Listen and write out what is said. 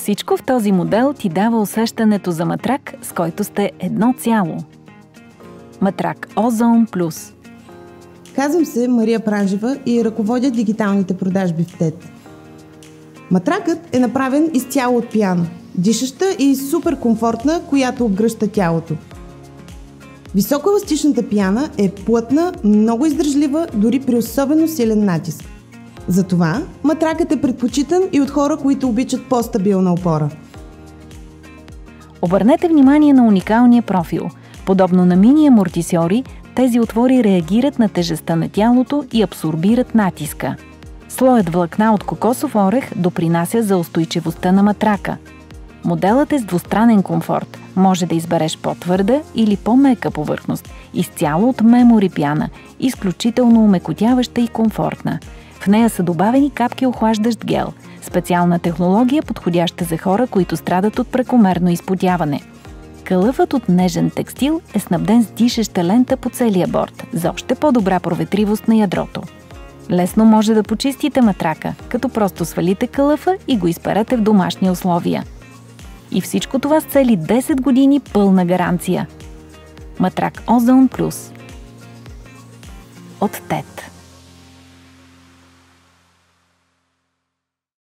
Всичко в този модел ти дава усещането за матрак, с който сте едно цяло. Матрак Озон Плюс. Казвам се Мария Пранжева и ръководя дигиталните продажби в ТЕД. Матракът е направен изцяло от пиано, дишаща и супер комфортна, която обгръща тялото. Високоеластичната пиана е плътна, много издържлива, дори при особено силен натиск. Затова матракът е предпочитан и от хора, които обичат по-стабилна опора. Обърнете внимание на уникалния профил. Подобно на мини амортисьори, тези отвори реагират на тежестта на тялото и абсорбират натиска. Слоят влакна от кокосов орех допринася за устойчивостта на матрака. Моделът е с двустранен комфорт. Може да избереш по-твърда или по-мека повърхност, изцяло от мемори пяна, изключително умекотяваща и комфортна. В нея са добавени капки охлаждащ гел, специална технология, подходяща за хора, които страдат от прекомерно изпотяване. Кълъфът от нежен текстил е снабден с дишаща лента по целия борд, за още по-добра проветривост на ядрото. Лесно може да почистите матрака, като просто свалите кълъфа и го изперете в домашни условия. И всичко това с цели 10 години пълна гаранция. Матрак Озон Плюс от ТЕД.